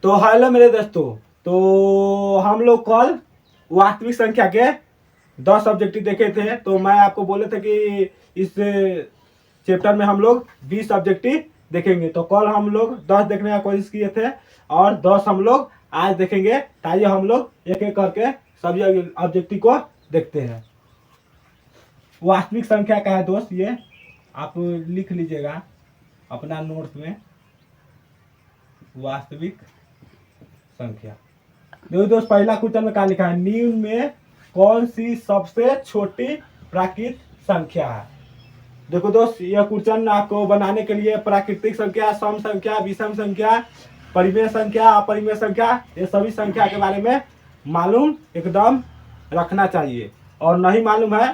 तो हेलो मेरे दोस्तों, तो हम लोग कल वास्तविक संख्या के 10 ऑब्जेक्टिव देखे थे। तो मैं आपको बोले थे कि इस चैप्टर में हम लोग 20 ऑब्जेक्टिव देखेंगे। तो कल हम लोग 10 देखने का कोशिश किए थे और 10 हम लोग आज देखेंगे। ताइए हम लोग एक एक करके सभी ऑब्जेक्टिव को देखते हैं। वास्तविक संख्या का है दोस्त, ये आप लिख लीजिएगा अपना नोट्स में। वास्तविक संख्या देखो दोस्त, पहला क्वेश्चन में क्या लिखा है, निम्न में कौन सी सबसे छोटी प्राकृतिक संख्या है। देखो दोस्त, यह क्वेश्चन आपको बनाने के लिए प्राकृतिक संख्या, सम संख्या, विषम संख्या, परिमेय संख्या, अपरिमेय संख्या, ये सभी संख्या के बारे में मालूम एकदम रखना चाहिए। और नहीं मालूम है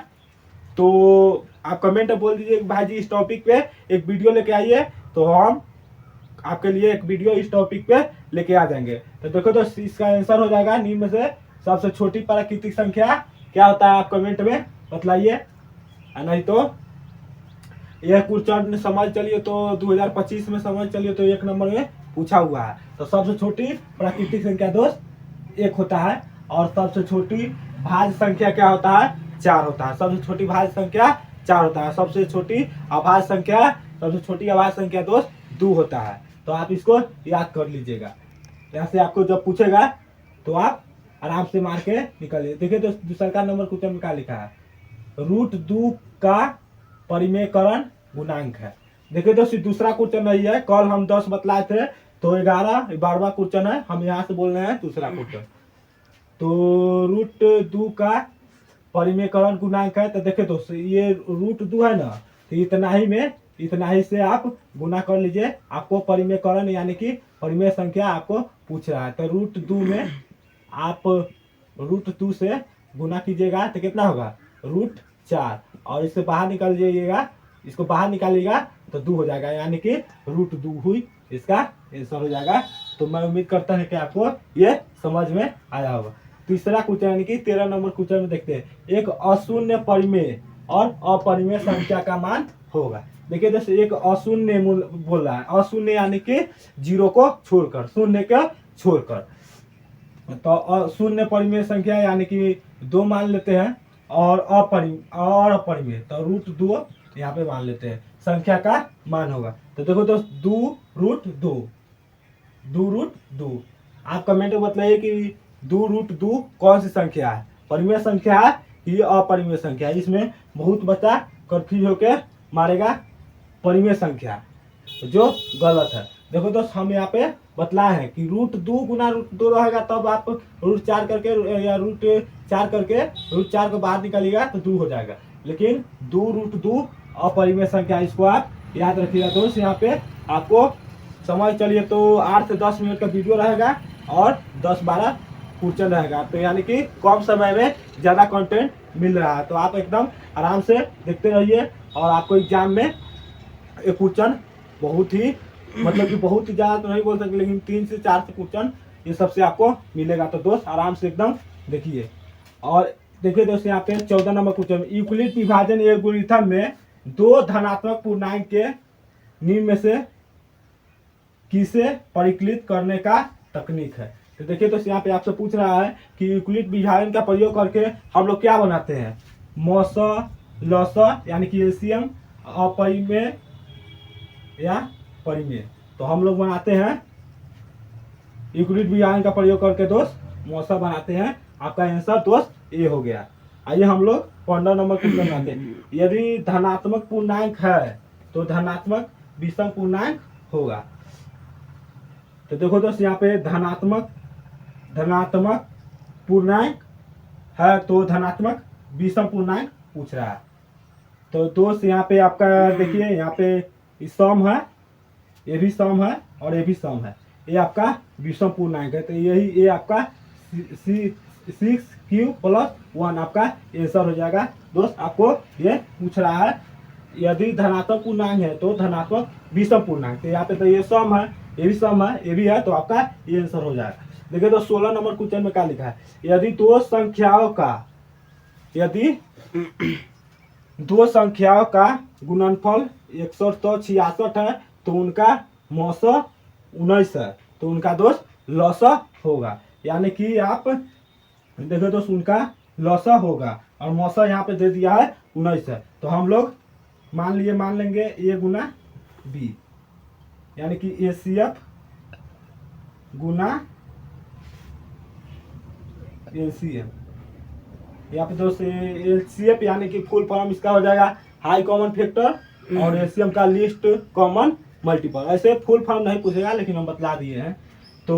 तो आप कमेंट में बोल दीजिए भाई जी इस टॉपिक पे एक वीडियो लेके आइए, तो हम आपके लिए एक वीडियो इस टॉपिक पे लेके आ जाएंगे। तो देखो तो इसका आंसर हो जाएगा निम्न में से सबसे छोटी प्राकृतिक संख्या क्या होता है, आप कमेंट में बतलाइए। नहीं तो यह क्वेश्चन समझ चलिए तो 2025 में समझ चलिए तो 1 नंबर में पूछा हुआ है। तो सबसे छोटी प्राकृतिक संख्या दोस्त 1 होता है। और सबसे छोटी भाज्य संख्या क्या होता है, 4 होता है। सबसे छोटी भाज्य संख्या 4 होता है। सबसे छोटी अभाज्य संख्या, सबसे छोटी अभाज्य संख्या दोस्त 2 होता है। तो आप इसको याद कर लीजिएगा। यहाँ से आपको जब पूछेगा तो आप आराम से मार के निकलिए। देखिए तो दूसरा नंबर क्वेश्चन में क्या लिखा है, √2 का परिमेयकरण गुणांक है। देखिए दोस्त, दूसरा क्वेश्चन नहीं है, कल हम 10 बतलाए थे तो 12वां क्वेश्चन है। हम यहाँ से बोल रहे हैं दूसरा क्वेश्चन। तो √2 का परिमेयकरण गुणांक है। तो देखिए दोस्त, ये √2 है ना, तो इतना ही से आप गुना कर लीजिए। आपको परिमेयकरण यानी कि परिमेय संख्या आपको पूछ रहा है। तो √2 में आप √2 से गुना कीजिएगा तो कितना होगा, √4। और इससे बाहर निकाल जाइएगा, इसको बाहर निकालिएगा तो 2 हो जाएगा, यानी कि √2 हुई इसका आंसर हो जाएगा। तो मैं उम्मीद करता हूँ कि आपको ये समझ में आया होगा। तीसरा क्वेश्चन यानी कि 13 नंबर क्वेश्चन में देखते हैं, एक अशून्य परिमेय और अपरिमेय संख्या का मान होगा। देखिए जैसे एक अशून्य बोल रहा है, अशून्य यानी कि 0 को छोड़कर, शून्य को छोड़कर। तो शून्य परिमेय संख्या यानी कि 2 मान लेते हैं और अपरिमेय तो √2 यहाँ पे मान लेते हैं, संख्या का मान होगा। तो देखो दोस्त 2√2 आप कमेंट में बताइए कि 2√2 कौन सी संख्या है, परिमेय संख्या है कि अपरिमेय संख्या है। इसमें बहुत बच्चा कंफ्यूज होके मारेगा परिमेय संख्या, जो गलत है। देखो दोस्त, हम यहाँ पे बतलाए हैं कि √2 गुना √2 रहेगा, तब आप √4 करके या √4 करके √4 को बाहर निकालिएगा तो 2 हो जाएगा। लेकिन 2√2 अपरिमेय संख्या, इसको आप याद रखिएगा दोस्त। यहाँ पे आपको समझ चलिए तो 8 से 10 मिनट का वीडियो रहेगा और 10-12 क्वेश्चन रहेगा। तो यानी कि कम समय में ज़्यादा कंटेंट मिल रहा है। तो आप एकदम आराम से देखते रहिए और आपको एग्जाम में एक क्वेश्चन बहुत ही मतलब कि बहुत ही ज़्यादा तो नहीं बोल सकते, लेकिन 3 से 4 से क्वेश्चन ये सबसे आपको मिलेगा। तो दोस्त आराम से एकदम देखिए। और देखिए दोस्त, यहाँ पे 14 नंबर क्वेश्चन, यूक्लिड विभाजन एल्गोरिथम में 2 धनात्मक पूर्णांक के निम्न में से किसे परिकलित करने का तकनीक है। तो देखिए दोस्त, यहाँ पे आपसे पूछ रहा है कि यूक्लिड विभाजन का प्रयोग करके हम लोग क्या बनाते हैं, मौस लस यानी कि एलसीएम, अपरिमेय या परिमेय। तो हम लोग बनाते हैं यूक्लिड विभाजन का प्रयोग करके दोस्त मौसा बनाते हैं। आपका आंसर दोस्त ए हो गया। आइए हम लोग 15 नंबर क्वेश्चन बनाते हैं, यदि धनात्मक पूर्णांक है तो धनात्मक विषम पूर्णांक होगा। तो देखो दोस्त, यहाँ पे धनात्मक पूर्णांक है तो धनात्मक विषम पूर्णांक पूछ रहा है। तो दोस्त यहाँ पे आपका देखिए, यहाँ पे सम है, ये भी सम है और ये भी सम है, ये आपका विषम पूर्णांक है। तो यही ये आपका 6q+1 आपका आंसर हो जाएगा। दोस्त आपको ये पूछ रहा है यदि धनात्मक पूर्णांक है तो धनात्मक विषम पूर्णांक। तो यहाँ पे तो ये सम है, ये भी सम है, ये भी है, तो आपका ये आंसर हो जाएगा। देखिए तो 16 नंबर क्वेश्चन में क्या लिखा है, यदि दो संख्याओं का गुणनफल 61 तो 66 है तो उनका मौसा 19 है, तो उनका दोस्त लौसा होगा, यानी कि आप देखो दोस्त उनका लौसा होगा और मौसा यहाँ पे दे दिया है 19 है, तो हम लोग मान लेंगे ए गुना बी, यानी कि ACF गुना LCM। यहाँ पे दोस्त LCF यानी कि फुल फॉर्म इसका हो जाएगा हाई कॉमन फैक्टर और LCM का लीस्ट कॉमन मल्टीपल। ऐसे फुल फॉर्म नहीं पूछेगा लेकिन हम बतला दिए हैं। तो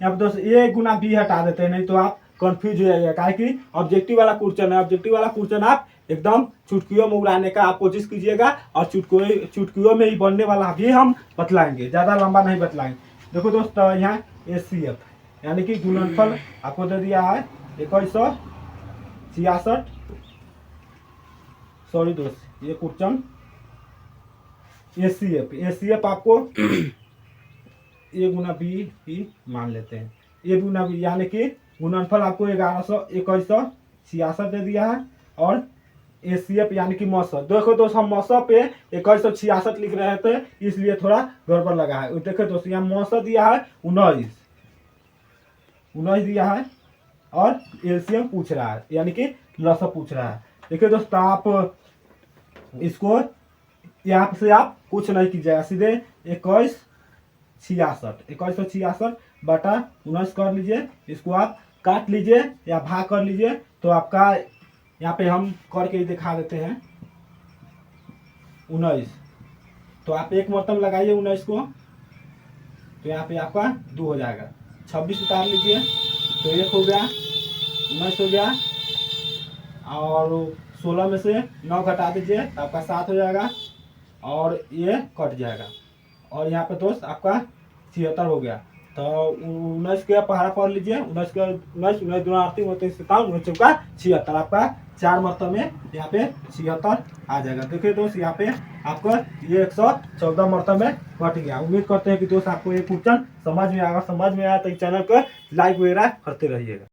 यहाँ पे दोस्त ए गुना बी हटा देते हैं, नहीं तो आप कंफ्यूज हो जाएगा, काहे कि ऑब्जेक्टिव वाला क्वेश्चन है। ऑब्जेक्टिव वाला क्वेश्चन आप एकदम चुटकियों में उड़ाने का आप कोशिश कीजिएगा और चुटकियों में ही बनने वाला भी हम बतलाएंगे, ज़्यादा लंबा नहीं बतलाएंगे। देखो दोस्त यहाँ ACF यानी कि गुणनफल आपको दे दिया है 2166। सॉरी दोस्त ये क्वेश्चन ACF आपको ए गुना बी मान लेते हैं, ए गुना बी यानी कि गुणनफल आपको 2166 दे दिया है और ACF यानी कि मौसत। देखो दोस्त हम मौसत पे 2166 लिख रहे थे इसलिए थोड़ा गड़बड़ लगा है। देखो दोस्त यहाँ मौसत दिया है 19 दिया है और LCM पूछ रहा है यानी कि लौसा पूछ रहा है। देखिए दोस्त आप इसको यहाँ से आप कुछ नहीं कीजिएगा, सीधे 2166 बटा 19 कर लीजिए, इसको आप काट लीजिए या भाग कर लीजिए। तो आपका यहाँ पे हम करके दिखा देते हैं 19, तो आप एक मरतब लगाइए 19 को, तो यहाँ पे आपका 2 हो जाएगा। 26 उतार लीजिए तो 1 हो गया, 19 हो गया और 16 में से 9 घटा दीजिए तो आपका 7 हो जाएगा और ये कट जाएगा और यहाँ पे दोस्त आपका 76 हो गया। तो 19 के पहाड़ा पढ़ लीजिए, 19 दूना 8 29 57 19 चौका 76, आपका 4 मरतब में यहाँ पे 76 आ जाएगा। देखिए दोस्त यहाँ पे आपका ये 114 मरतब में कट गया। उम्मीद करते हैं कि दोस्त आपको ये क्वेश्चन समझ में आया तो चैनल को लाइक वगैरह करते रहिएगा।